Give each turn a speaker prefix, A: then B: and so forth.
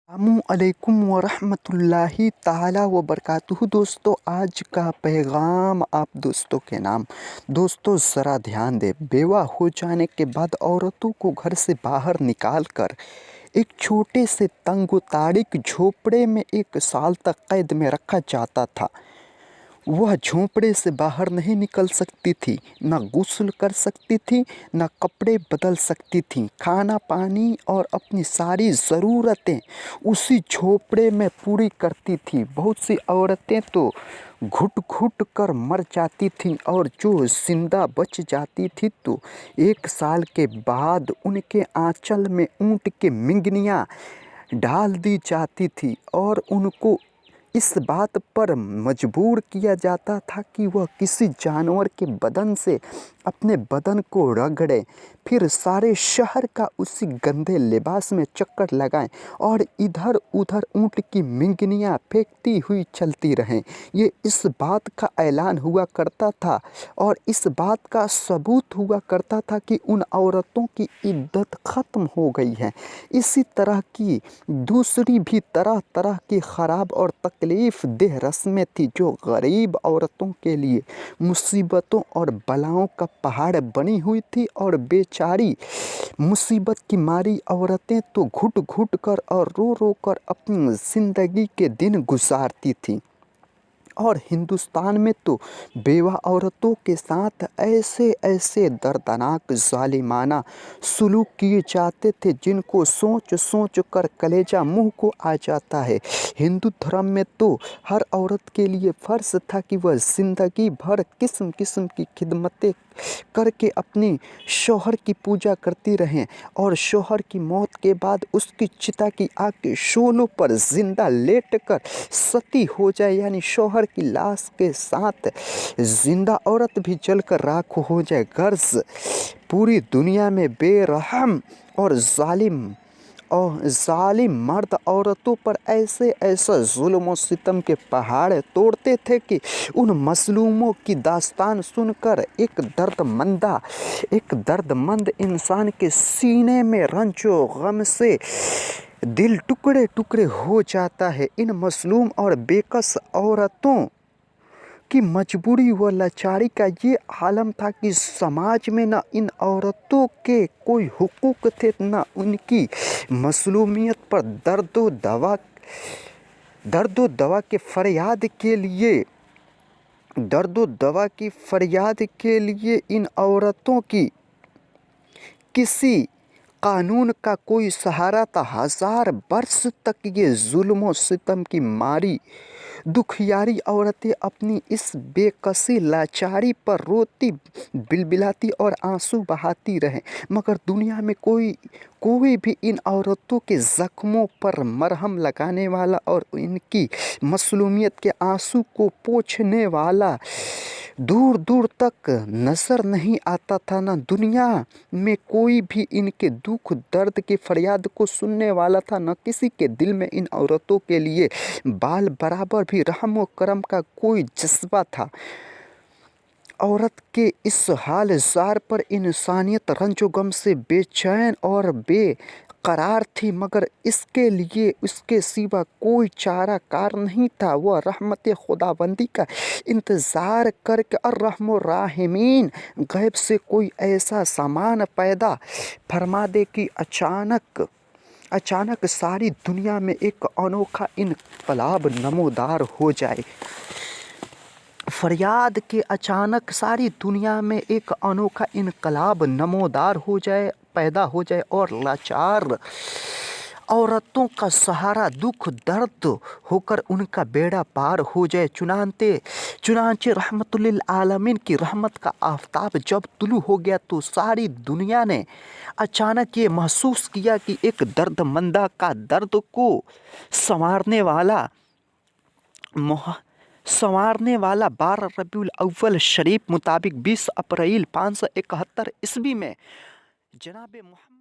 A: अस्सलामुअलैकुम वरहमतुल्लाहि ताला वबरकातुहू। दोस्तों, आज का पैगाम आप दोस्तों के नाम। दोस्तों ज़रा ध्यान दें, बेवा हो जाने के बाद औरतों को घर से बाहर निकाल कर एक छोटे से तंग-ताड़िक झोपड़े में 1 साल तक कैद में रखा जाता था। वह झोंपड़े से बाहर नहीं निकल सकती थी, न गुस्ल कर सकती थी, न कपड़े बदल सकती थी। खाना पानी और अपनी सारी ज़रूरतें उसी झोंपड़े में पूरी करती थी। बहुत सी औरतें तो घुट-घुट कर मर जाती थीं और जो ज़िंदा बच जाती थी तो 1 साल के बाद उनके आँचल में ऊँट की मिंगनियाँ डाल दी जाती थी और उनको इस बात पर मजबूर किया जाता था कि वह किसी जानवर के बदन से अपने बदन को रगड़ें, फिर सारे शहर का उसी गंदे लिबास में चक्कर लगाएं और इधर-उधर ऊँट की मिंगनियाँ फेंकती हुई चलती रहें। ये इस बात का ऐलान हुआ करता था और इस बात का सबूत हुआ करता था कि उन औरतों की इद्दत ख़त्म हो गई है। इसी तरह की दूसरी भी तरह-तरह की ख़राब और तकलीफ़ देह रस्में थी जो गरीब औरतों के लिए मुसीबतों और बलाओं का पहाड़ बनी हुई थी और बेचारी मुसीबत की मारी औरतें तो घुट-घुट कर और रो-रो कर अपनी ज़िंदगी के दिन गुज़ारती थीं। और हिंदुस्तान में तो बेवा औरतों के साथ ऐसे दर्दनाक ज़ालिमाना सलूक किए जाते थे जिनको सोच कर कलेजा मुँह को आ जाता है। हिंदू धर्म में तो हर औरत के लिए फ़र्ज़ था कि वह ज़िंदगी भर किस्म-किस्म की खिदमतें करके अपने शौहर की पूजा करती रहें और शौहर की मौत के बाद उसकी चिता की आग के शोलों पर ज़िंदा लेटकर सती हो जाए, यानी शौहर की लाश के साथ ज़िंदा औरत भी जलकर राख हो जाए। गर्ज़ पूरी दुनिया में बेरहम और ज़ालिम मर्द औरतों पर ऐसा जुल्म और सितम के पहाड़ तोड़ते थे कि उन मज़लूमों की दास्तान सुनकर एक दर्दमंद इंसान के सीने में रंजो गम से दिल टुकड़े-टुकड़े हो जाता है। इन मज़लूम और बेकस औरतों की मजबूरी व लाचारी का ये आलम था कि समाज में न इन औरतों के कोई हुकूक थे, न उनकी मज़लूमियत पर दर्द व दवा के लिए इन औरतों की किसी कानून का कोई सहारा था। 1000 बरस तक ये जुल्म और सितम की मारी दुखियारी औरतें अपनी इस बेकसी लाचारी पर रोती बिलबिलाती और आंसू बहाती रहें, मगर दुनिया में कोई भी इन औरतों के ज़ख्मों पर मरहम लगाने वाला और इनकी मसलूमियत के आंसू को पोंछने वाला दूर दूर तक नज़र नहीं आता था। न दुनिया में कोई भी इनके दुख दर्द की फरियाद को सुनने वाला था, न किसी के दिल में इन औरतों के लिए बाल बराबर भी रहम व करम का कोई जज्बा था। औरत के इस हाल ज़ार पर इंसानियत रंजो गम से बेचैन और बेकरार थी, मगर इसके लिए उसके सिवा कोई चारा कार नहीं था। वह रहमत खुदाबंदी का इंतज़ार करके अर्रहम राहिमीन गैब से कोई ऐसा सामान पैदा फरमा दे कि अचानक सारी दुनिया में एक अनोखा इनकलाब नमोदार हो जाए। फरियाद के अचानक सारी दुनिया में एक अनोखा इनकलाब नमोदार पैदा हो जाए और लाचार औरतों का सहारा दुख दर्द होकर उनका बेड़ा पार हो जाए। चुनांचे रहमतुल्लिल आलमीन की रहमत का आफताब जब तुलू हो गया तो सारी दुनिया ने अचानक ये महसूस किया कि एक दर्दमंदा का दर्द को संवारने वाला 12 रबीउल अव्वल शरीफ मुताबिक 20 अप्रैल 571 ईस्वी में जनाब मोहम्मद